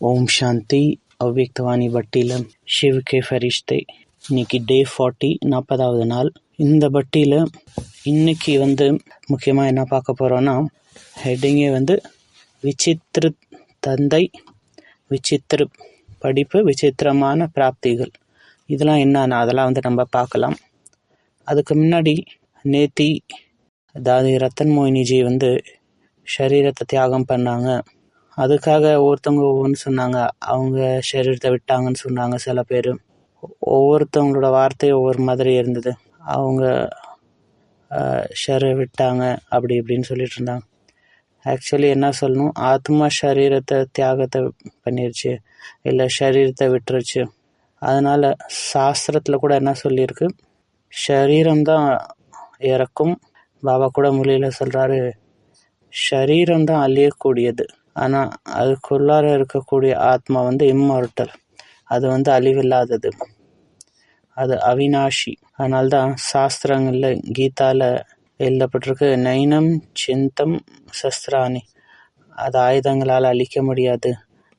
ओम शांति अव्यक्तवाणी பட்டியில் शिव के फरिश्ते இன்னைக்கு டே 40 40வது நாள். இந்த பட்டியில் இன்னைக்கு முக்கியமாக என்ன பார்க்க போகிறோன்னா, ஹெட்டிங்கே விசித்திர தந்தை, விசித்திர படிப்பு, விசித்திரமான பிராப்திகள். இதெல்லாம் என்னன்னா அதெல்லாம் நம்ம பார்க்கலாம். அதுக்கு முன்னாடி நேத்தி தாதி ரத்தன் மோயினிஜி சரீரத்தை தியாகம் பண்ணாங்க. அதுக்காக ஒவ்வொருத்தவங்க ஒவ்வொன்று சொன்னாங்க. அவங்க சரீரத்தை விட்டாங்கன்னு சொன்னாங்க. சில பேர் ஒவ்வொருத்தவங்களோட வார்த்தை ஒவ்வொரு மாதிரி இருந்தது. அவங்க சரீரம் விட்டாங்க அப்படி இப்படின்னு சொல்லிட்டு இருந்தாங்க. ஆக்சுவலி என்ன சொல்லணும், ஆத்மா சரீரத்தை தியாகத்தை பண்ணிருச்சு, இல்லை சரீரத்தை விட்டுருச்சு. அதனால் சாஸ்திரத்தில் கூட என்ன சொல்லியிருக்கு, சரீரம்தான் இறக்கும். பாபா கூட மொழியில் சொல்கிறாரு, சரீரம்தான் அழியக்கூடியது, ஆனால் அதுக்குள்ளார இருக்கக்கூடிய ஆத்மா இம்மார்டல். அது அழிவில்லாதது, அது அவினாஷி. அதனால்தான் சாஸ்திரங்களில் கீதாவில் எழுதப்பட்டிருக்கு, நைனம் சிந்தம் சஸ்திராணி. அது ஆயுதங்களால் அழிக்க முடியாது,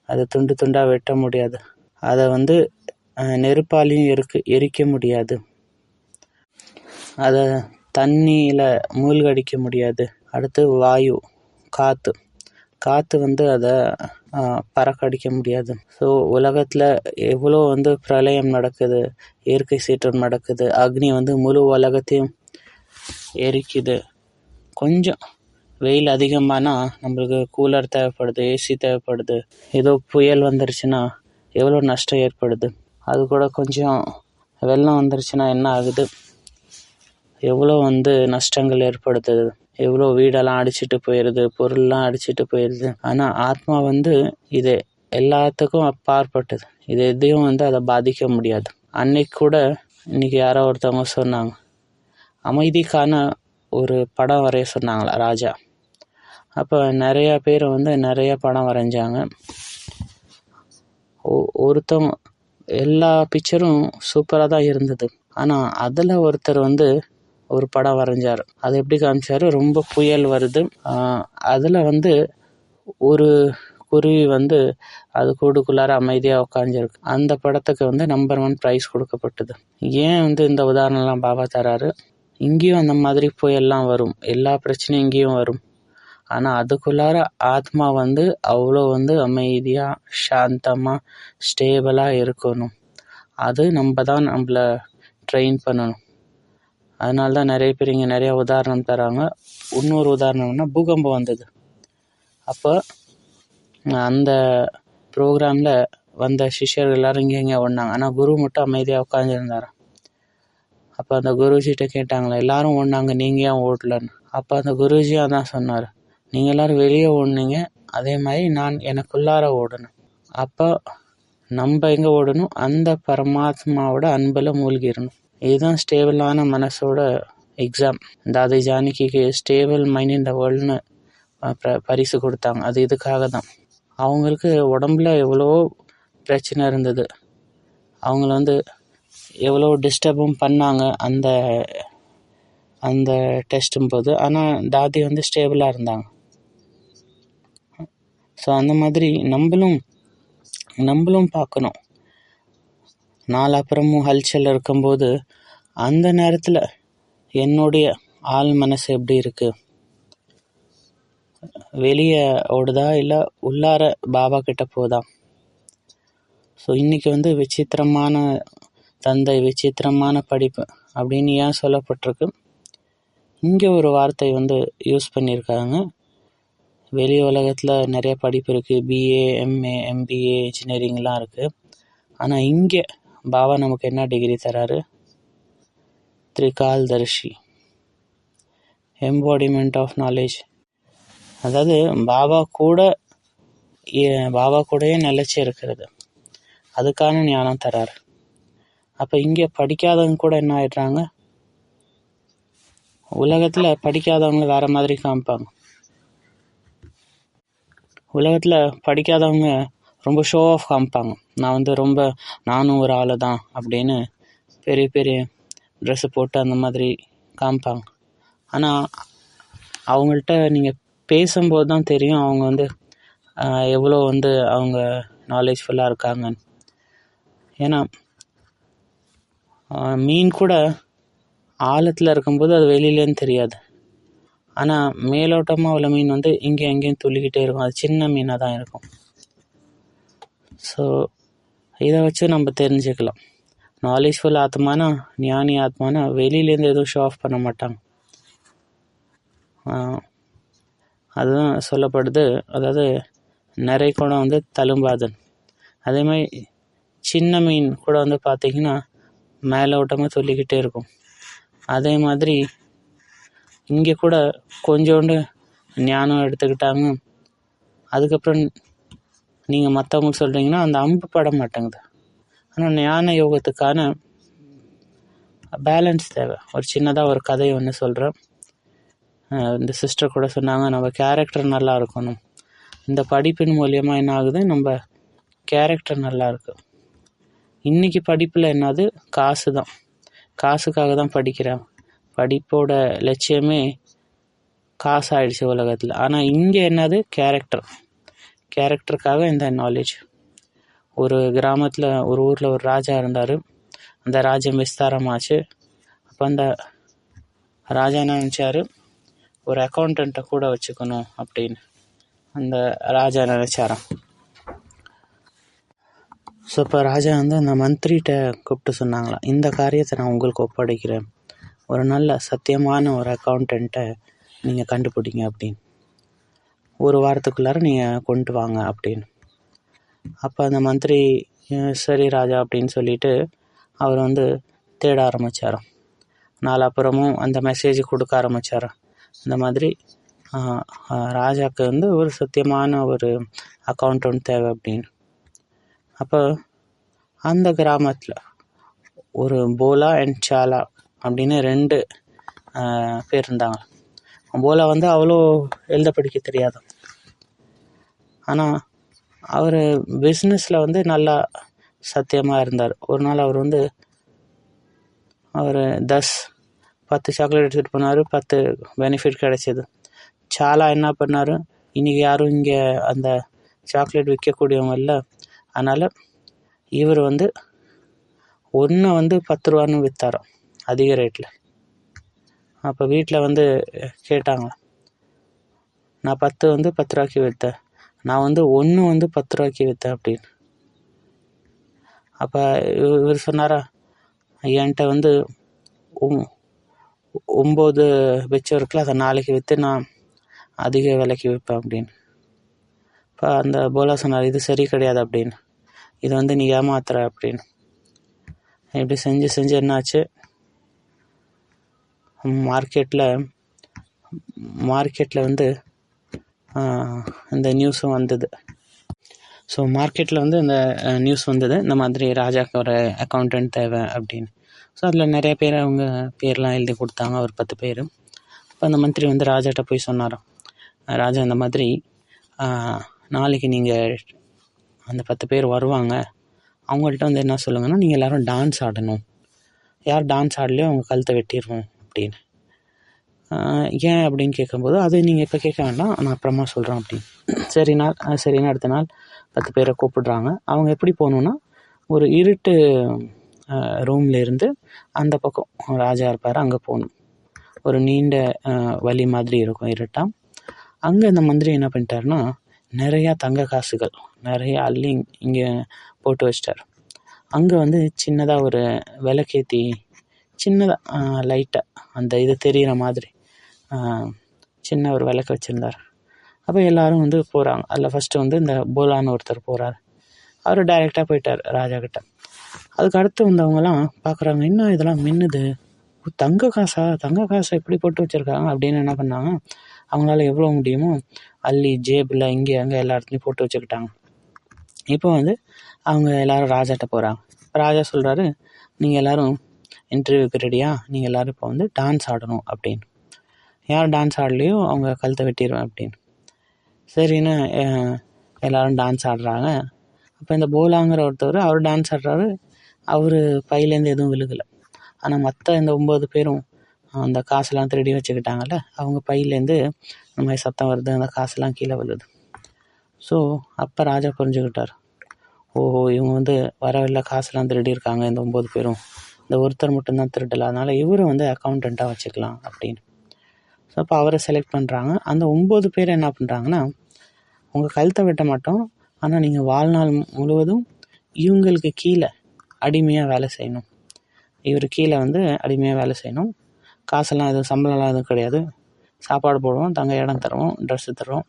அது துண்டு துண்டாக வெட்ட முடியாது, அதை நெருப்பாலையும் எரிக்க முடியாது, அதை தண்ணியில் மூழ்கடிக்க முடியாது. அடுத்து வாயு, காற்று அதை பறக்கடிக்க முடியாது. ஸோ உலகத்தில் எவ்வளோ பிரளயம் நடக்குது, இயற்கை சீற்றம் நடக்குது, அக்னி முழு உலகத்தையும் எரிக்குது. கொஞ்சம் வெயில் அதிகமானால் நம்மளுக்கு கூலர் தேவைப்படுது, ஏசி தேவைப்படுது. ஏதோ புயல் வந்துருச்சுன்னா எவ்வளோ நஷ்டம் ஏற்படுது. அது கூட கொஞ்சம் வெள்ளம் வந்துருச்சுன்னா என்ன ஆகுது, எவ்வளோ நஷ்டங்கள் ஏற்படுத்துது. எவ்வளோ வீடெல்லாம் அடிச்சிட்டு போயிடுது, பொருள்லாம் அடிச்சிட்டு போயிடுது. ஆனால் ஆத்மா இது எல்லாத்துக்கும் அப்பாற்பட்டது. இது எதையும் அதை பாதிக்க முடியாது. அன்னைக்கு கூட இன்னைக்கு யாரோ ஒருத்தவங்க சொன்னாங்க, அமைதிக்கான ஒரு படம் வரைய சொன்னாங்களா ராஜா. அப்போ நிறையா பேர் நிறைய படம் வரைஞ்சாங்க. ஒருத்தவங்க எல்லா பிக்சரும் சூப்பராக தான் இருந்தது. ஆனால் அதில் ஒருத்தர் ஒரு படம் வரைஞ்சார். அது எப்படி காமிச்சார், ரொம்ப புயல் வருது, அதில் ஒரு குருவி அது கூடுக்குள்ளார அமைதியாக உட்காந்துருக்கு. அந்த படத்துக்கு நம்பர் 1 ப்ரைஸ் கொடுக்கப்பட்டது. ஏன் இந்த உதாரணம்லாம் பாபா தராரு, இங்கேயும் அந்த மாதிரி புயல்லாம் வரும், எல்லா பிரச்சனையும் இங்கேயும் வரும். ஆனால் அதுக்குள்ளார ஆத்மா அவ்வளோ அமைதியாக சாந்தமாக ஸ்டேபிளாக இருக்கணும். அது நம்மளை ட்ரெயின் பண்ணணும். அதனால தான் நிறைய பேர் இங்கே நிறையா உதாரணம் தராங்க. இன்னொரு உதாரணம்னா பூகம்பம் வந்தது. அப்போ அந்த ப்ரோக்ராமில் வந்த சிஷ்யர்கள் எல்லோரும் இங்கே ஓடினாங்க. ஆனால் குரு மட்டும் அமைதியாக உட்காந்துருந்தார். அப்போ அந்த குருஜிகிட்ட கேட்டாங்களே, எல்லாரும் ஓடினாங்க, நீங்கள் ஏன் ஓடலன்னு. அப்போ அந்த குருஜி அதான் சொன்னார், நீங்கள் எல்லோரும் வெளியே ஓடினீங்க, அதே மாதிரி நான் எனக்குள்ளார ஓடணும். அப்போ நம்ம எங்கே ஓடணும், அந்த பரமாத்மாவோட அன்பில் மூழ்கிடணும். இதுதான் ஸ்டேபிளான மனசோட எக்ஸாம். தாதி ஜானகிக்கு ஸ்டேபிள் மைண்ட் இன் த வேர்ல்டுன்னு பரிசு கொடுத்தாங்க. அது இதுக்காக தான். அவங்களுக்கு உடம்புல எவ்வளோ பிரச்சனை இருந்தது, அவங்கள எவ்வளோ டிஸ்டர்பும் பண்ணாங்க அந்த டெஸ்ட்டும் போது. ஆனால் தாதி ஸ்டேபிளாக இருந்தாங்க. ஸோ அந்த மாதிரி நம்மளும் பார்க்கணும். நாலாப்புறமும் ஹல்சல் இருக்கும்போது அந்த நேரத்தில் என்னுடைய ஆள் மனசு எப்படி இருக்குது, வெளியே ஓடுதா இல்லை உள்ளார பாபா கிட்ட போதா. ஸோ இன்றைக்கி விசித்திரமான தந்தை, விசித்திரமான படிப்பு அப்படின்னு ஏன் சொல்லப்பட்டிருக்கு, இங்கே ஒரு வார்த்தை யூஸ் பண்ணியிருக்காங்க. வெளி உலகத்தில் நிறைய படிப்பு இருக்குது, பிஏ, எம்ஏ, எம்பிஏ, இன்ஜினியரிங்லாம் இருக்குது. ஆனால் இங்கே பாபா நமக்கு என்ன டிகிரி தராரு, திரிகால்தர்ஷி, எம்பாடிமெண்ட் ஆஃப் நாலேஜ். அதாவது பாபா கூடயே நிலைச்சி இருக்கிறது, அதுக்கான ஞானம் தராரு. அப்போ இங்கே படிக்காதவங்க கூட என்ன ஆயிடுறாங்க, உலகத்தில் படிக்காதவங்க வேறு மாதிரி காமிப்பாங்க. உலகத்தில் படிக்காதவங்க ரொம்ப ஷோ ஆஃப் காமிப்பாங்க. நான் நானும் ஒரு ஆள் தான் அப்படின்னு பெரிய பெரிய ட்ரெஸ்ஸு போட்டு அந்த மாதிரி காமிப்பாங்க. ஆனால் அவங்கள்ட்ட நீங்கள் பேசும்போது தான் தெரியும் அவங்க எவ்வளோ அவங்க நாலேஜ்ஃபுல்லாக இருக்காங்கன்னு. ஏன்னா மீன் கூட ஆழத்தில் இருக்கும்போது அது வெளியிலேன்னு தெரியாது. ஆனால் மேலோட்டமாக உள்ள மீன் வந்து இங்கே எங்கேயும் துள்ளிக்கிட்டே இருக்கும். அது சின்ன மீனாக தான் இருக்கும். ஸோ இதை வச்சு நம்ம தெரிஞ்சுக்கலாம். நாலேஜ்ஃபுல் ஆத்மானா, ஞானி ஆத்மானா வெளியிலேருந்து எதுவும் ஷோ ஆஃப் பண்ண மாட்டாங்க. அதுதான் சொல்லப்படுது. அதாவது நிறைய கூட வந்து தழும்பாதன். அதே மாதிரி சின்ன மீன் கூட வந்து பார்த்திங்கன்னா மேலோட்டமாக சொல்லிக்கிட்டே இருக்கும். அதே மாதிரி இங்கே கூட கொஞ்சோண்டு ஞானம் எடுத்துக்கிட்டாங்க, அதுக்கப்புறம் நீங்கள் மற்றவங்களுக்கு சொல்கிறீங்கன்னா அந்த அம்பு பட மாட்டேங்குது. ஆனால் ஞான யோகத்துக்கான பேலன்ஸ் தேவை. ஒரு சின்னதாக ஒரு கதையை ஒன்று சொல்கிறேன். இந்த சிஸ்டர் கூட சொன்னாங்க, நம்ம கேரக்டர் நல்லா இருக்கணும். இந்த படிப்பின் மூலியமாக என்ன ஆகுது, நம்ம கேரக்டர் நல்லா இருக்கு. இன்றைக்கி படிப்பில் என்னது, காசு தான். காசுக்காக தான் படிக்கிறேன். படிப்போட லட்சியமே காசு ஆயிடுச்சு உலகத்தில். ஆனால் இங்கே என்னது, கேரக்டருக்காக இந்த நாலேஜ். ஒரு கிராமத்தில் ஒரு ஊரில் ஒரு ராஜா இருந்தார். அந்த ராஜ்யம் விஸ்தாரமாச்சு. அப்போ அந்த ராஜா என்ன நினச்சாரு, ஒரு அக்கௌண்டண்ட்டை கூட வச்சுக்கணும் அப்படின்னு அந்த ராஜா நினச்சாராம். ஸோ இப்போ ராஜா வந்து அந்த மந்திரிகிட்ட கூப்பிட்டு சொன்னாங்களாம், இந்த காரியத்தை நான் உங்களுக்கு ஒப்படைக்கிறேன், ஒரு நல்ல சத்தியமான ஒரு அக்கௌண்டண்ட்டை நீங்கள் கண்டுபிடிங்க அப்படின்னு, ஒரு வாரத்துக்குள்ளார நீங்கள் கொண்டு வாங்க அப்படின்னு. அப்போ அந்த மந்திரி சரி ராஜா அப்படின்னு சொல்லிட்டு அவர் வந்து தேட ஆரம்பித்தாராம். நாலாப்புறமும் அந்த மெசேஜ் கொடுக்க ஆரம்பித்தாராம். இந்த மாதிரி ராஜாவுக்கு வந்து ஒரு சத்தியமான ஒரு அக்கௌண்டன்ட் தேவை அப்படின்னு. அப்போ அந்த கிராமத்தில் ஒரு போலா அண்ட் சாலா அப்படின்னு 2 பேர் இருந்தாங்க. போலா வந்து அவ்வளோ எழுத படிக்க தெரியாது. ஆனால் அவர் பிஸ்னஸில் வந்து நல்லா சத்தியமாக இருந்தார். ஒரு நாள் அவர் வந்து 10 சாக்லேட் எடுத்துகிட்டு போனார். 10 பெனிஃபிட் கிடைச்சிது. சாலா என்ன பண்ணார், இன்றைக்கி யாரும் இங்கே அந்த சாக்லேட் விற்கக்கூடியவங்க இல்லை, அதனால் இவர் வந்து 1 வந்து 10 ரூபான்னு விற்றாராம், அதிக ரேட்டில். அப்போ வீட்டில் வந்து கேட்டாங்க, நான் 10 வந்து 10 ரூபாய்க்கு விற்றேன், நான் வந்து 1 வந்து 10 ரூபாய்க்கு விற்றேன் அப்படின்னு. அப்போ இவர் சொன்னாரா, என்கிட்ட வந்து 9 மிச்சம் இருக்குல்ல, அதை நாளைக்கு விற்று நான் அதிக விலைக்கு விற்பேன் அப்படின்னு. இப்போ அந்த போலா சொன்னார், இது சரி கிடையாது அப்படின்னு, இது வந்து நீ ஏமாத்துற அப்படின்னு. இப்படி செஞ்சு என்னாச்சு, மார்க்கெட்டில் வந்து இந்த நியூஸும் வந்தது. ஸோ மார்க்கெட்டில் வந்து இந்த நியூஸ் வந்தது, இந்த மாதிரி ராஜாவுக்கு ஒரு அக்கௌண்டன்ட் தேவை அப்படின்னு. ஸோ அதில் நிறைய பேர் அவங்க பேர்லாம் எழுதி கொடுத்தாங்க, ஒரு 10 பேர். அப்போ அந்த மந்திரி வந்து ராஜாட்ட போய் சொன்னாராம், ராஜா இந்த மாதிரி நாளைக்கு நீங்கள் அந்த 10 பேர் வருவாங்க, அவங்கள்ட்ட வந்து என்ன சொல்லுங்கன்னா, நீங்கள் எல்லோரும் டான்ஸ் ஆடணும், யார் டான்ஸ் ஆடலையோ அவங்க கழுத்தை வெட்டிடுவோம் அப்படின்னு. ஏன் அப்படின்னு கேட்கும்போது, அது நீங்கள் இப்போ கேட்க வேண்டாம், நான் அப்புறமா சொல்கிறேன் அப்படின்னு. சரின்னு அடுத்த நாள் 10 பேரை கூப்பிடுறாங்க. அவங்க எப்படி போகணுன்னா, ஒரு இருட்டு ரூமில் இருந்து அந்த பக்கம் ராஜா இருப்பார், அங்கே போகணும். ஒரு நீண்ட வழி மாதிரி இருக்கும், இருட்டாக. அங்கே இந்த மந்திரி என்ன பண்ணிட்டாருன்னா, நிறையா தங்க காசுகள் நிறையா அள்ளி இங்கே போட்டு வச்சிட்டார். அங்கே வந்து சின்னதாக ஒரு விளக்கேற்றி, சின்னதாக லைட்டாக அந்த இது தெரிகிற மாதிரி சின்ன ஒரு விளக்கு வச்சுருந்தார். அப்போ எல்லோரும் வந்து போகிறாங்க. அதில் ஃபஸ்ட்டு வந்து இந்த போலான்னு ஒருத்தர் போகிறார். அவர் டைரெக்டாக போயிட்டார் ராஜா கிட்ட. அதுக்கு அடுத்து வந்தவங்கலாம் பார்க்குறாங்க, என்ன இதெல்லாம் மின்னுது, தங்க காசை எப்படி போட்டு வச்சுருக்காங்க அப்படின்னு என்ன பண்ணாங்க, அவங்களால எவ்வளோ முடியுமோ அள்ளி ஜேபில் இங்கே அங்கே எல்லா இடத்துலையும் போட்டு வச்சுக்கிட்டாங்க. இப்போ வந்து அவங்க எல்லோரும் ராஜாட்ட போகிறாங்க. ராஜா சொல்கிறாரு, நீங்கள் எல்லோரும் இன்டர்வியூக்கு ரெடியா, நீங்கள் எல்லோரும் இப்போ வந்து டான்ஸ் ஆடணும் அப்படின்னு. யார் டான்ஸ் ஆடலையோ அவங்க கழுத்தை வெட்டிடுவேன் அப்படின்னு. சரின்னு எல்லோரும் டான்ஸ் ஆடுறாங்க. அப்போ இந்த போலாங்கிற ஒருத்தவர் அவர் டான்ஸ் ஆடுறாரு. அவர் பையிலேருந்து எதுவும் விழுகலை. ஆனால் மற்ற இந்த 9 பேரும் அந்த காசெல்லாம் திருடி வச்சுக்கிட்டாங்கல்ல, அவங்க பையிலேருந்து இந்த மாதிரி சத்தம் வருது, அந்த காசெல்லாம் கீழே விழுது. ஸோ அப்போ ராஜா புரிஞ்சுக்கிட்டார், ஓஹோ இவங்க வந்து வரவில்லை, காசுலாம் திருடியிருக்காங்க இந்த 9 பேரும், இந்த ஒருத்தர் மட்டும்தான் திருடலை, அதனால் இவரை வந்து அக்கௌண்டண்ட்டாக வச்சுக்கலாம் அப்படின்னு. ஸோ அப்போ அவரை செலக்ட் பண்ணுறாங்க. அந்த 9 பேர் என்ன பண்ணுறாங்கன்னா, உங்கள் கழுத்தை வெட்ட மாட்டோம், ஆனால் நீங்கள் வாழ்நாள் முழுவதும் இவங்களுக்கு கீழே அடிமையாக வேலை செய்யணும். இவர் கீழே வந்து அடிமையாக வேலை செய்யணும். காசெல்லாம் எதுவும் சம்பளம்லாம் எதுவும் கிடையாது. சாப்பாடு போடுவோம், தங்க இடம் தருவோம், ட்ரெஸ்ஸு தருவோம்.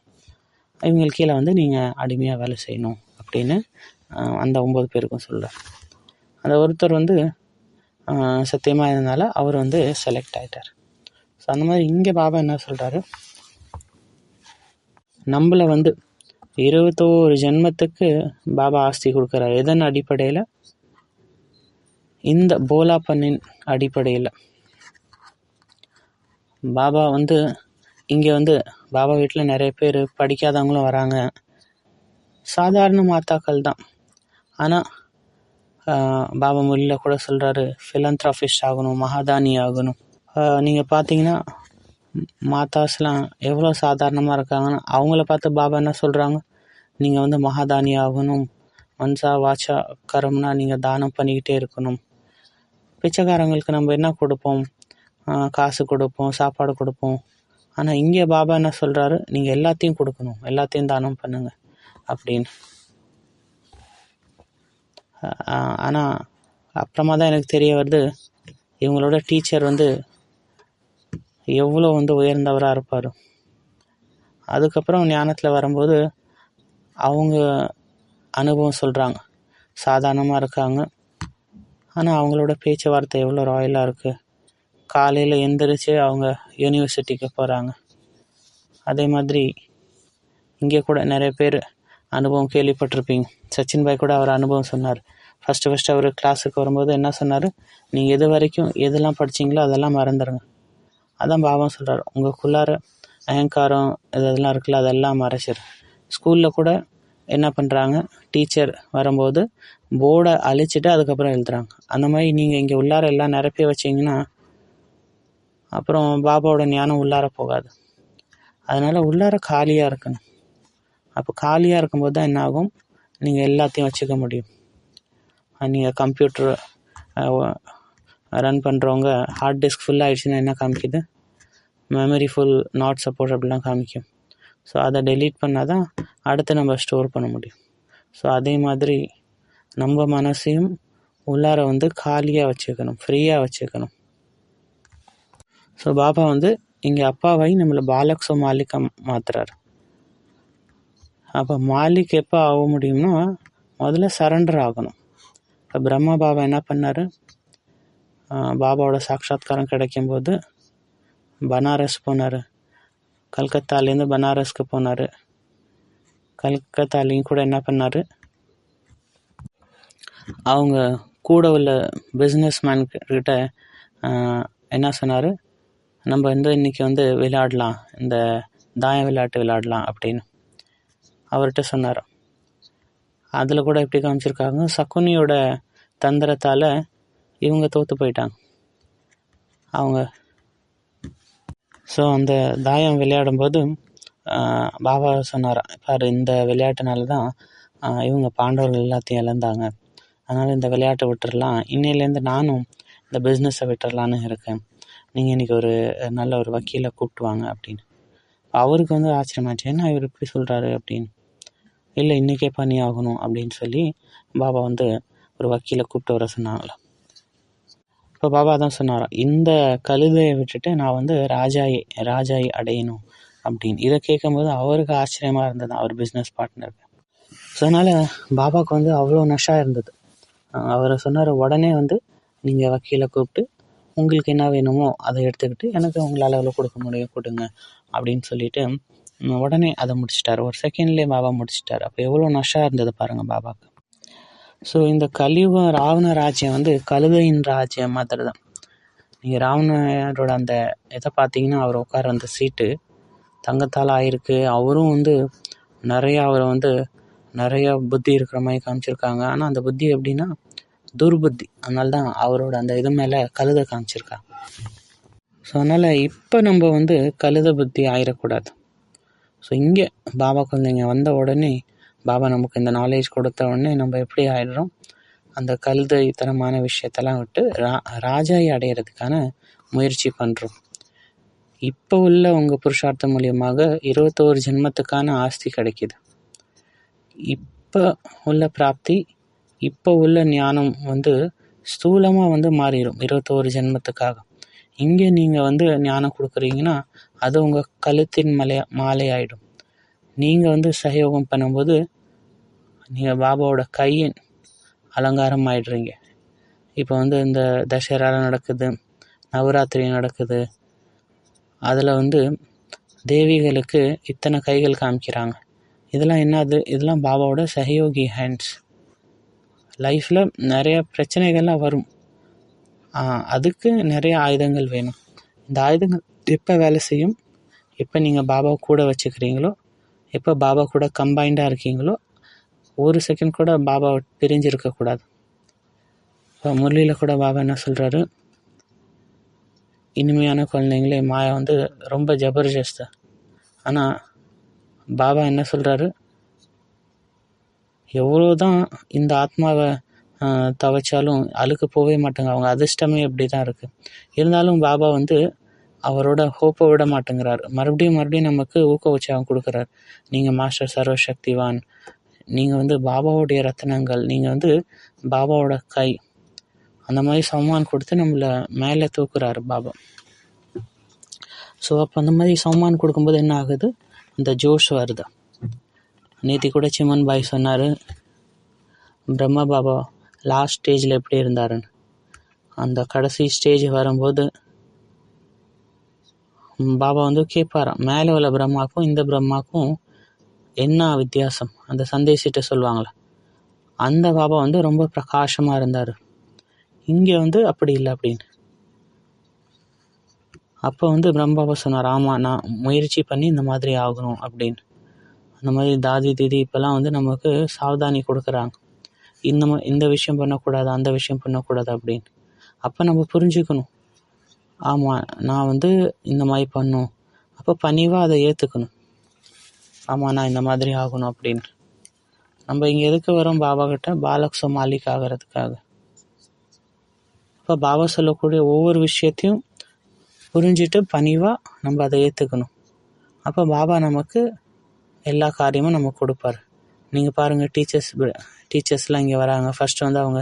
இவங்களுக்கு கீழே வந்து நீங்கள் அடிமையாக வேலை செய்யணும் அப்படின்னு அந்த 9 பேருக்கும் சொல்கிறார். அந்த ஒருத்தர் வந்து சத்தியமாக இருந்தனால அவர் வந்து செலக்ட் ஆகிட்டார். ஸோ அந்த மாதிரி இங்கே பாபா என்ன சொல்கிறாரு, நம்மளை வந்து 21 ஜென்மத்துக்கு பாபா ஆஸ்தி கொடுக்குறாரு. எதன் அடிப்படையில்? இந்த போலாப்பண்ணின் அடிப்படையில். பாபா வந்து இங்கே வந்து பாபா வீட்டில் நிறைய பேர் படிக்காதவங்களும் வராங்க, சாதாரண மாத்தாக்கள் தான். ஆனால் பாபா மொழியில் கூட சொல்கிறாரு, ஃபிலந்த்ராஃபிஸ்ட் ஆகணும், மகாதானி ஆகணும். நீங்கள் பார்த்தீங்கன்னா மாதாஸ்லாம் எவ்வளோ சாதாரணமாக இருக்காங்கன்னா அவங்கள பார்த்து பாபா என்ன சொல்கிறாங்க, நீங்கள் வந்து மகாதானி ஆகணும், மன்சா வாச்சா கரம்னா நீங்கள் தானம் பண்ணிக்கிட்டே இருக்கணும். பிச்சைக்காரங்களுக்கு நம்ம என்ன கொடுப்போம்? காசு கொடுப்போம், சாப்பாடு கொடுப்போம். ஆனால் இங்கே பாபா என்ன சொல்கிறாரு, நீங்கள் எல்லாத்தையும் கொடுக்கணும், எல்லாத்தையும் தானம் பண்ணுங்க அப்படின்னு. ஆனால் அப்புறமா தான் எனக்கு தெரிய வருது, இவங்களோட டீச்சர் வந்து எவ்வளோ வந்து உயர்ந்தவராக இருப்பார். அதுக்கப்புறம் ஞானத்தில் வரும்போது அவங்க அனுபவம் சொல்கிறாங்க, சாதாரணமாக இருக்காங்க, ஆனால் அவங்களோட பேச்சுவார்த்தை எவ்வளோ ராயலாக இருக்குது. காலையில் எந்திரிச்சு அவங்க யூனிவர்சிட்டிக்கு போகிறாங்க. அதே மாதிரி இங்கே கூட நிறைய பேர் அனுபவம் கேள்விப்பட்டிருப்பீங்க. சச்சின் பாய் கூட அவர் அனுபவம் சொன்னார். ஃபஸ்ட்டு அவர் கிளாஸுக்கு வரும்போது என்ன சொன்னார், நீங்கள் எது வரைக்கும் எதெல்லாம் படிச்சிங்களோ அதெல்லாம் மறந்துடுங்க. அதான் பாபா சொல்கிறார், உங்களுக்குள்ளார அகங்காரம் இதெல்லாம் இருக்குல்ல, அதெல்லாம் மறைச்சிரு. ஸ்கூலில் கூட என்ன பண்ணுறாங்க, டீச்சர் வரும்போது போர்டை அழிச்சிட்டு அதுக்கப்புறம் எழுதுறாங்க. அந்த மாதிரி நீங்கள் இங்கே உள்ளார எல்லாம் நிரப்பி வச்சிங்கன்னா அப்புறம் பாபாவோட ஞானம் உள்ளார போகாது. அதனால் உள்ளார காலியாக இருக்கணும். அப்போ காலியாக இருக்கும்போது தான் என்ன ஆகும், நீங்கள் எல்லாத்தையும் வச்சுக்க முடியும். நீங்கள் கம்ப்யூட்டர் ரன் பண்ணுறவங்க ஹார்ட் டிஸ்க் ஃபுல் ஆகிடுச்சுன்னா என்ன காமிக்குது, மெமரி ஃபுல் நாட் சப்போர்ட் அப்படிலாம் காமிக்கும். ஸோ அதை டெலீட் பண்ணால் தான் அடுத்து நம்ம ஸ்டோர் பண்ண முடியும். ஸோ அதே மாதிரி நம்ம மனசையும் உள்ளார வந்து காலியாக வச்சுக்கணும், ஃப்ரீயாக வச்சுக்கணும். ஸோ பாபா வந்து இங்கே அப்பாவை நம்மளை பாலக்ஸோ மாலிக்கா மாற்றுறாரு. அப்போ மாலிக் எப்போ ஆக முடியும்னா முதல்ல சரண்டர் ஆகணும். இப்போ பிரம்மா பாபா என்ன பண்ணார், பாபாவோட சாட்சாத்காரம் கிடைக்கும்போது பனாரஸ் போனார். கல்கத்தாலேருந்து பனாரஸ்க்கு போனார். கல்கத்தாலேயும் கூட என்ன பண்ணார், அவங்க கூட உள்ள பிஸ்னஸ் மேன்கிட்ட என்ன சொன்னார், நம்ம வந்து இன்றைக்கி வந்து விளையாடலாம், இந்த தாயம் விளையாட்டு விளையாடலாம் அப்படின்னு அவர்கிட்ட சொன்னார். அதில் கூட எப்படி காமிச்சிருக்காங்க, சக்குனியோட தந்திரத்தால் இவங்க தோற்று போயிட்டாங்க அவங்க. ஸோ அந்த தாயம் விளையாடும்போது பாபா சொன்னாராம், பாரு இந்த விளையாட்டுனால தான் இவங்க பாண்டவர்கள் எல்லாத்தையும் இழந்தாங்க, அதனால் இந்த விளையாட்டை விட்டுடலாம், இன்னையிலேருந்து நானும் இந்த பிஸ்னஸை விட்டுடலான்னு இருக்கேன், நீங்கள் இன்றைக்கி ஒரு நல்ல ஒரு வக்கீலை கூப்பிட்டு வாங்க அப்படின்னு. அவருக்கு வந்து ஆச்சரியமாச்சு, என்ன இவர் இப்படி சொல்கிறாரு அப்படின்னு. இல்லை இன்றைக்கே பண்ணி ஆகணும் அப்படின்னு சொல்லி பாபா வந்து ஒரு வக்கீலை கூப்பிட்டு வர சொன்னாங்களாம். இப்போ பாபா தான் சொன்னாராம், இந்த கழுதையை விட்டுட்டு நான் வந்து ராஜாயை அடையணும் அப்படின்னு. இதை கேட்கும்போது அவருக்கு ஆச்சரியமாக இருந்தது, அவர் பிஸ்னஸ் பார்ட்னருக்கு. ஸோ அதனால் பாபாவுக்கு வந்து அவ்வளோ நஷா இருந்தது. அவர் சொன்னார், உடனே வந்து நீங்கள் வக்கீலை கூப்பிட்டு உங்களுக்கு என்ன வேணுமோ அதை எடுத்துக்கிட்டு எனக்கு உங்களால் எவ்வளோ கொடுக்க முடியும் கொடுங்க அப்படின்னு சொல்லிட்டு உடனே அதை முடிச்சிட்டார். ஒரு செகண்ட்லேயே பாபா முடிச்சிட்டார். அப்போ எவ்வளோ நஷா இருந்தது பாருங்கள் பாபாவுக்கு. ஸோ இந்த கலியுகம் ராவண ராஜ்யம் வந்து கழுதையின் ராஜ்யம் மாதிரி தான். நீங்கள் ராவணரோட அந்த இதை பார்த்தீங்கன்னா அவர் உட்கார அந்த சீட்டு தங்கத்தால் ஆயிருக்கு. அவரும் வந்து அவரை வந்து நிறையா புத்தி இருக்கிற மாதிரி காமிச்சிருக்காங்க. ஆனால் அந்த புத்தி எப்படின்னா துர்புத்தி. அதனால தான் அவரோட அந்த இது மேலே கழுதை காமிச்சிருக்காங்க. ஸோ அதனால் இப்போ நம்ம வந்து கழுதை புத்தி ஆயிடக்கூடாது. ஸோ இங்கே பாபா குழந்தைங்க வந்த உடனே பாபா நமக்கு இந்த நாலேஜ் கொடுத்த உடனே நம்ம எப்படி ஆயிடுறோம், அந்த கழுதைத்தனமான விஷயத்தெல்லாம் விட்டு ராஜாயை அடையிறதுக்கான முயற்சி பண்ணுறோம். இப்போ உள்ள உங்கள் புருஷார்த்தம் மூலியமாக 21 ஜென்மத்துக்கான ஆஸ்தி கிடைக்கிது. இப்போ உள்ள பிராப்தி, இப்போ உள்ள ஞானம் ஸ்தூலமாக மாறிடும் 21 ஜென்மத்துக்காக. இங்கே நீங்கள் ஞானம் கொடுக்குறீங்கன்னா அது உங்கள் கழுத்தின் மாலை ஆகிடும். நீங்கள் சகயோகம் பண்ணும்போது நீங்கள் பாபாவோட கையின் அலங்காரம் ஆயிடுறீங்க. இப்போ இந்த தசரா நடக்குது, நவராத்திரி நடக்குது, அதில் தேவிகளுக்கு இத்தனை கைகள் காமிக்கிறாங்க. இதெல்லாம் என்னது? இதெல்லாம் பாபாவோட சகயோகி ஹேண்ட்ஸ். லைஃப்பில் நிறைய பிரச்சனைகள்லாம் வரும், அதுக்கு நிறைய ஆயுதங்கள் வேணும். இந்த ஆயுதங்கள் எப்போ வேலை செய்யும்? எப்போ நீங்கள் பாபாவை கூட வச்சுக்கிறீங்களோ, எப்போ பாபா கூட கம்பைண்டாக இருக்கீங்களோ, ஒரு செகண்ட் கூட பாபாவை பிரிஞ்சு இருக்கக்கூடாது. இப்போ முரளியில் கூட பாபா என்ன சொல்கிறாரு, இனிமையான குழந்தைங்களே, மாயா ரொம்ப ஜபர்தஸ்து. ஆனால் பாபா என்ன சொல்கிறாரு, எவ்வளோதான் இந்த ஆத்மாவை துவைச்சாலும் அழுக்கு போகவே மாட்டாங்க, அவங்க அதிர்ஷ்டமே இப்படி தான் இருக்குது. இருந்தாலும் பாபா அவரோட ஹோப்பை விட மாட்டேங்கிறார். மறுபடியும் நமக்கு ஊக்க உற்சாகம் கொடுக்குறார். நீங்கள் மாஸ்டர் சர்வசக்திவான், நீங்கள் பாபாவோடைய ரத்னங்கள், நீங்கள் பாபாவோட கை, அந்த மாதிரி சம்மான் கொடுத்து நம்மளை மேலே தூக்குறாரு பாபா. ஸோ அப்போ அந்த மாதிரி சம்மான் கொடுக்கும்போது என்ன ஆகுது, இந்த ஜோஷ் வருது. நேற்று கூட சிமன் பாய் சொன்னார், பிரம்மா பாபா லாஸ்ட் ஸ்டேஜில் எப்படி இருந்தாருன்னு. அந்த கடைசி ஸ்டேஜ் வரும்போது பாபா கேட்பாராம், மேலே உள்ள பிரம்மாக்கும் இந்த பிரம்மாக்கும் என்ன வித்தியாசம், அந்த சந்தேசிட்ட சொல்லுவாங்களே, அந்த பாபா ரொம்ப பிரகாசமாக இருந்தார். இங்கே அப்படி இல்லை அப்படின்னு. அப்போ பிரம்மாபா சொன்னார், ஆமாம் நான் முயற்சி பண்ணி இந்த மாதிரி ஆகணும் அப்படின்னு. அந்த மாதிரி தாதி தீதி இப்போல்லாம் நமக்கு சாவதானி கொடுக்குறாங்க, இந்த விஷயம் பண்ணக்கூடாது, அந்த விஷயம் பண்ணக்கூடாது அப்படின்னு. அப்போ நம்ம புரிஞ்சுக்கணும், ஆமாம் நான் இந்த மாதிரி பண்ணும், அப்போ பணிவாக அதை ஏற்றுக்கணும். ஆமாம் நான் இந்த மாதிரி ஆகணும் அப்படின்னு. நம்ம இங்கே எதுக்கு வரோம் பாபா கிட்ட? பாலக்ஸோ மாலிக் ஆகிறதுக்காக. இப்போ பாபா சொல்லக்கூடிய ஒவ்வொரு விஷயத்தையும் புரிஞ்சுட்டு பணிவாக நம்ம அதை ஏற்றுக்கணும். அப்போ பாபா நமக்கு எல்லா காரியமும் நமக்கு கொடுப்பார். நீங்கள் பாருங்கள், டீச்சர்ஸ்லாம் இங்கே வராங்க. ஃபஸ்ட்டு அவங்க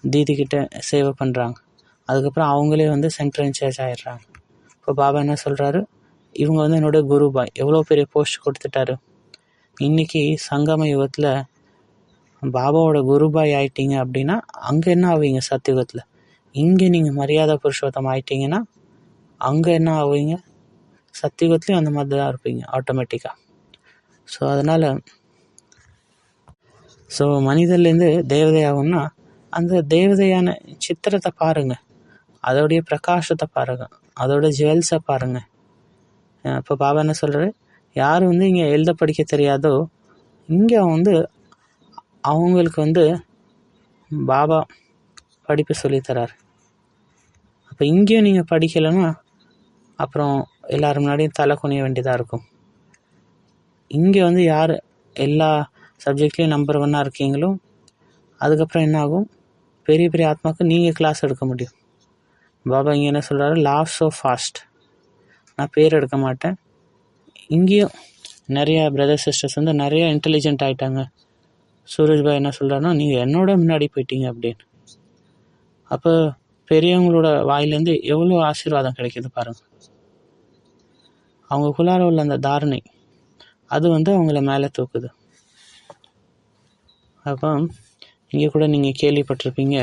தீதிக்கிட்ட சேவை பண்ணுறாங்க, அதுக்கப்புறம் அவங்களே சென்ட்ரல் இன்சார்ஜ் ஆகிடுறாங்க. இப்போ பாபா என்ன சொல்கிறாரு, இவங்க என்னோட குருபாய், எவ்வளோ பெரிய போஸ்ட் கொடுத்துட்டாரு. இன்றைக்கி சங்கம யுகத்தில் பாபாவோட குருபாய் ஆயிட்டீங்க அப்படின்னா அங்கே என்ன ஆவீங்க சத்தியுகத்தில்? இங்கே நீங்கள் மரியாதை புருஷோத்தம் ஆயிட்டீங்கன்னா அங்கே என்ன ஆவீங்க? சத்தியுகத்துலேயும் அந்த மாதிரி தான் இருப்பீங்க ஆட்டோமேட்டிக்காக. ஸோ மனிதர்லேருந்து தேவதை ஆகும்னா அந்த தேவதையான சித்திரத்தை பாருங்கள், அதோடைய பிரகாசத்தை பாருங்கள், அதோட ஜுவல்ஸை பாருங்கள். இப்போ பாபா என்ன சொல்கிறாரு, யார் இங்கே எழுத படிக்க தெரியாதோ இங்கே அவங்களுக்கு பாபா படிப்பு சொல்லித்தரார். அப்போ இங்கேயும் நீங்கள் படிக்கலைன்னா அப்புறம் எல்லாரும் முன்னாடியும் தலை குனிய வேண்டியதாக இருக்கும். இங்கே யார் எல்லா சப்ஜெக்ட்லேயும் நம்பர் 1 இருக்கீங்களோ அதுக்கப்புறம் என்ன ஆகும், பெரிய பெரிய ஆத்மாவுக்கு நீங்கள் கிளாஸ் எடுக்க முடியும். பாபா இங்கே என்ன சொல்கிறாரு, லாஃப் ஸோ ஃபாஸ்ட், நான் பேர் எடுக்க மாட்டேன். இங்கேயும் நிறைய பிரதர் சிஸ்டர்ஸ் நிறைய இன்டெலிஜென்ட் ஆகிட்டாங்க. சூரஜ்பாய் என்ன சொல்கிறாருன்னா, நீங்கள் என்னோட முன்னாடி போயிட்டீங்க அப்படின்னு. அப்போ பெரியவங்களோட வாயிலேருந்து எவ்வளோ ஆசீர்வாதம் கிடைக்கிது பாருங்கள். அவங்களுக்குள்ளார உள்ள அந்த தாரணை அது அவங்கள மேலே தூக்குது. அப்போ இங்கே கூட நீங்கள் கேள்விப்பட்டிருப்பீங்க,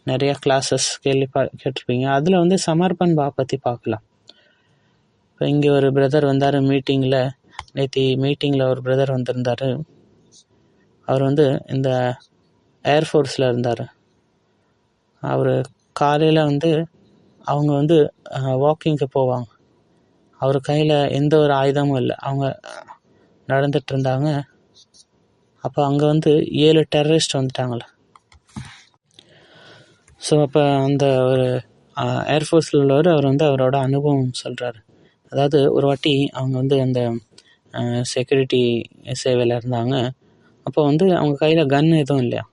நிறையா கிளாஸஸ் கேட்டிருப்பீங்க. அதில் சமர்ப்பன் பா பற்றி பார்க்கலாம். இப்போ இங்கே ஒரு பிரதர் வந்தார் மீட்டிங்கில், நேற்று மீட்டிங்கில் ஒரு பிரதர் வந்திருந்தார். அவர் இந்த ஏர்ஃபோர்ஸில் இருந்தார். அவர் காலையில் அவங்க வாக்கிங்க்கு போவாங்க. அவர் கையில் எந்த ஒரு ஆயுதமும் இல்லை, அவங்க நடந்துட்டு இருந்தாங்க. அப்போ அங்கே 7 டெரரிஸ்ட் வந்துட்டாங்களே. ஸோ அப்போ அந்த ஒரு ஏர்ஃபோர்ஸில் உள்ளவர் அவர் அவரோட அனுபவம் சொல்கிறாரு. அதாவது ஒரு வாட்டி அவங்க அந்த செக்யூரிட்டி சேவையில் இருந்தாங்க. அப்போ வந்து அவங்க கையில் கன் எதுவும் இல்லையா.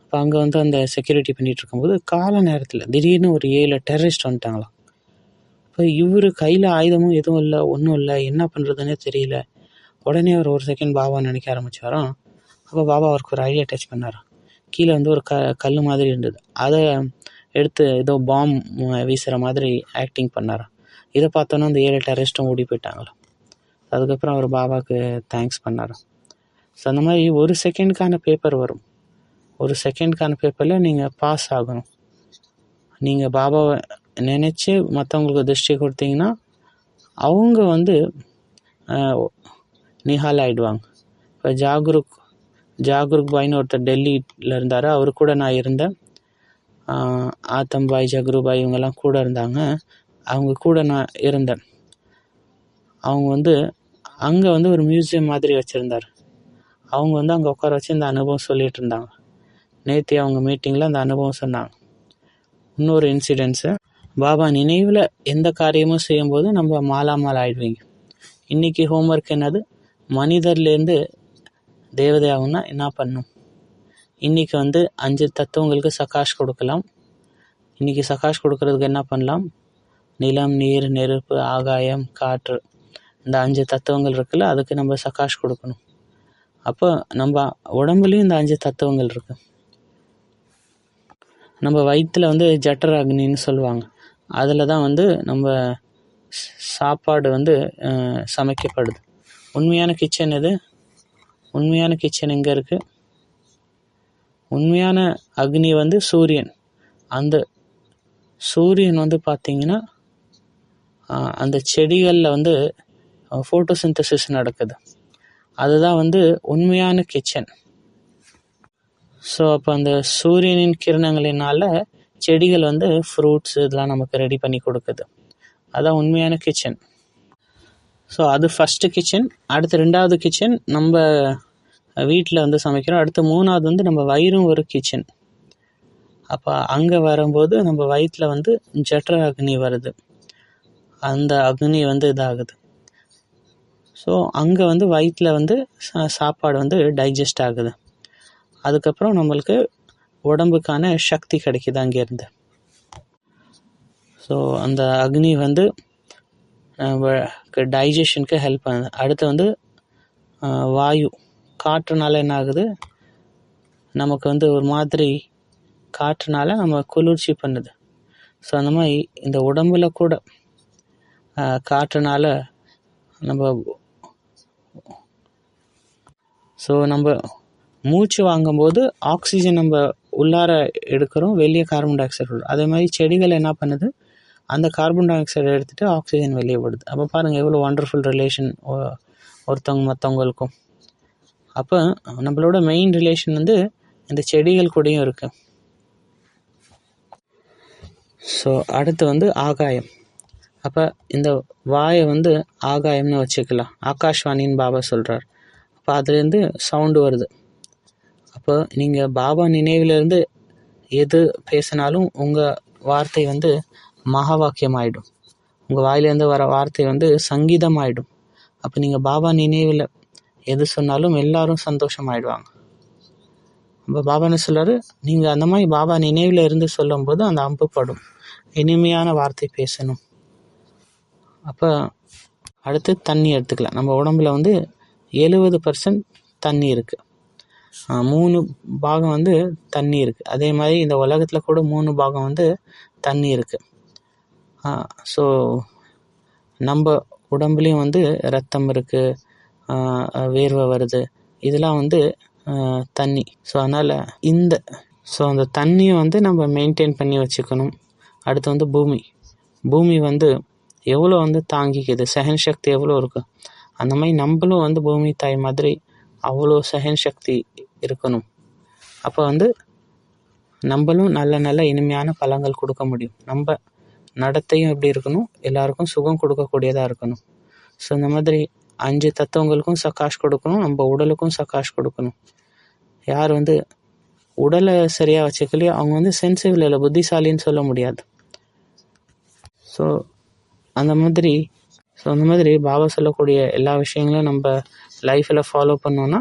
அப்போ அங்கே வந்து அந்த செக்யூரிட்டி பண்ணிகிட்டு இருக்கும்போது கால நேரத்தில் திடீர்னு ஒரு 7 டெரரிஸ்ட் வந்துட்டாங்களாம். இப்போ இவர் கையில் ஆயுதமும் எதுவும் இல்லை, ஒன்றும் இல்லை, என்ன பண்ணுறதுன்னே தெரியல. உடனே அவர் ஒரு செகண்ட் பாபா நினைக்க ஆரம்பித்தாராம். அப்போ பாபா அவருக்கு ஒரு ஐடியா டச் பண்ணாராம். கீழே வந்து ஒரு கல் மாதிரி இருந்தது, அதை எடுத்து ஏதோ பாம் வீசுகிற மாதிரி ஆக்டிங் பண்ணாராம். இதை பார்த்தோன்னா அந்த 7 டெரரிஸ்ட்டும் ஓடி போயிட்டாங்களாம். அதுக்கப்புறம் அவர் பாபாவுக்கு தேங்க்ஸ் பண்ணாராம். ஸோ அந்த மாதிரி ஒரு செகண்டுக்கான பேப்பர் வரும். ஒரு செகண்டுக்கான பேப்பரில் நீங்கள் பாஸ் ஆகணும். நீங்கள் பாபாவை நினச்சி மற்றவங்களுக்கு திருஷ்டி கொடுத்தீங்கன்னா அவங்க வந்து நிஹால் ஆகிடுவாங்க. இப்போ ஜாகுருக் பாய்னு ஒருத்தர் டெல்லியில் இருந்தார். அவரு கூட நான் இருந்தேன். ஆத்தம்பாய், ஜக்ருபாய் இவங்கெல்லாம் கூட இருந்தாங்க. அவங்க கூட நான் இருந்தேன். அவங்க வந்து அங்கே வந்து ஒரு மியூசியம் மாதிரி வச்சுருந்தார். அவங்க வந்து அங்கே உட்கார வச்சு இந்த அனுபவம் சொல்லிகிட்டு இருந்தாங்க. நேற்று அவங்க மீட்டிங்கில் அந்த அனுபவம் சொன்னாங்க. இன்னொரு இன்சிடென்ட்ஸு, பாபா நினைவில் எந்த காரியமும் செய்யும்போது நம்ம மாலாமால் ஆகிடுவீங்க. இன்றைக்கி ஹோம்ஒர்க் என்னது, மனிதர்லேருந்து தேவதை ஆகும்னா என்ன பண்ணும். இன்றைக்கி வந்து 5 தத்துவங்களுக்கு சகாஷ் கொடுக்கலாம். இன்றைக்கி சகாஷ் கொடுக்கறதுக்கு என்ன பண்ணலாம், நிலம், நீர், நெருப்பு, ஆகாயம், காற்று, இந்த 5 தத்துவங்கள் இருக்குல்ல, அதுக்கு நம்ம சகாஷ் கொடுக்கணும். அப்போ நம்ம உடம்புலையும் இந்த 5 தத்துவங்கள் இருக்குது. நம்ம வயிற்றில் வந்து ஜட்டர் அக்னின்னு சொல்லுவாங்க. அதில் தான் வந்து நம்ம சாப்பாடு வந்து சமைக்கப்படுது. உண்மையான கிச்சன் எது? உண்மையான கிச்சன் எங்கே இருக்குது? உண்மையான அக்னி வந்து சூரியன். அந்த சூரியன் வந்து பார்த்திங்கன்னா அந்த செடிகளில் வந்து ஃபோட்டோசிந்தசிஸ் நடக்குது. அதுதான் வந்து உண்மையான கிச்சன். ஸோ அப்போ அந்த சூரியனின் கிரணங்களினால் செடிகள் வந்து ஃப்ரூட்ஸ் இதெல்லாம் நமக்கு ரெடி பண்ணி கொடுக்குது. அதான் உண்மையான கிச்சன். ஸோ அது ஃபஸ்ட்டு கிச்சன். அடுத்து 2வது கிச்சன் நம்ம வீட்டில் வந்து சமைக்கிறோம். அடுத்து 3வது வந்து நம்ம வயிறும் ஒரு கிச்சன். அப்போ அங்கே வரும்போது நம்ம வயிற்றில் வந்து ஜட்டர அக்னி வருது. அந்த அக்னி வந்து இதாகுது. ஸோ அங்கே வந்து வயிற்றில் வந்து சாப்பாடு வந்து டைஜஸ்ட் ஆகுது. அதுக்கப்புறம் நம்மளுக்கு உடம்புக்கான சக்தி கிடைக்குது அங்கேருந்து. ஸோ அந்த அக்னி வந்து டைஜஷனுக்கு ஹெல்ப் பண்ணுது. அடுத்து வந்து வாயு, காற்றுனால என்ன ஆகுது, நமக்கு வந்து ஒரு மாதிரி காற்றுனால நம்ம குளிர்ச்சி பண்ணுது. ஸோ அந்த மாதிரி இந்த உடம்புல கூட காற்றுனால நம்ம மூச்சு வாங்கும்போது ஆக்சிஜன் நம்ம உள்ளார எடுக்கிறோம், வெளியே கார்பன் டை ஆக்சைடு விடும். அதே மாதிரி செடிகள் என்ன பண்ணுது, அந்த கார்பன் டை ஆக்சைடை எடுத்துகிட்டு ஆக்சிஜன் வெளியே விடுது. அப்போ பாருங்கள் எவ்வளோ ஒண்டர்ஃபுல் ரிலேஷன் ஒருத்தவங்க மற்றவங்களுக்கும். அப்போ நம்மளோட மெயின் ரிலேஷன் வந்து இந்த செடிகள் கூடயும் இருக்குது. ஸோ அடுத்து வந்து ஆகாயம். அப்போ இந்த வாயை வந்து ஆகாயம்னு வச்சுக்கலாம். ஆகாஷ்வாணின்னு பாபா சொல்கிறார். அப்போ அதுலேருந்து சவுண்டு வருது. அப்போ நீங்கள் பாபா நினைவிலேருந்து எது பேசினாலும் உங்கள் வார்த்தை வந்து மகா வாக்கியம் ஆகிடும். உங்கள் வாயிலேருந்து வர வார்த்தை வந்து சங்கீதம் ஆகிடும். அப்போ நீங்கள் பாபா நினைவில் எது சொன்னாலும் எல்லாரும் சந்தோஷமாயிடுவாங்க. அப்போ பாபா என்ன சொல்கிறாரு, நீங்கள் அந்த மாதிரி பாபா நினைவில் இருந்து சொல்லும்போது அந்த அம்பு படும். இனிமையான வார்த்தை பேசணும். அப்போ அடுத்து தண்ணி எடுத்துக்கலாம். நம்ம உடம்புல வந்து 70% தண்ணி இருக்குது. 3 பாகம் வந்து தண்ணி இருக்குது. அதே மாதிரி இந்த உலகத்தில் கூட 3 பாகம் வந்து தண்ணி இருக்குது. ஸோ நம்ம உடம்புலேயும் வந்து ரத்தம் இருக்குது, வேர்வை வருது, இதெல்லாம் வந்து தண்ணி. ஸோ அதனால் அந்த தண்ணியை வந்து நம்ம மெயின்டைன் பண்ணி வச்சுக்கணும். அடுத்து வந்து பூமி வந்து எவ்வளோ வந்து தாங்கிக்குது, சஹன் சக்தி எவ்வளோ இருக்குது. அந்த மாதிரி நம்மளும் வந்து பூமி தாய் மாதிரி அவ்வளோ சஹன் சக்தி இருக்கணும். அப்போ வந்து நம்மளும் நல்ல நல்ல இனிமையான பழங்கள் கொடுக்க முடியும். நம்ம நடத்தையும் எப்படி இருக்கணும், எல்லாருக்கும் சுகம் கொடுக்கக்கூடியதாக இருக்கணும். ஸோ இந்த மாதிரி 5 தத்துவங்களுக்கும் சகாஷ் கொடுக்கணும், நம்ம உடலுக்கும் சகாஷ் கொடுக்கணும். யார் வந்து உடலை சரியாக வச்சுக்கலையோ அவங்க வந்து சென்சிபிள் இல்லை, புத்திசாலின்னு சொல்ல முடியாது. ஸோ அந்த மாதிரி ஸோ அந்த மாதிரி பாபா சொல்லக்கூடிய எல்லா விஷயங்களையும் நம்ம லைஃப்பில் ஃபாலோ பண்ணோன்னா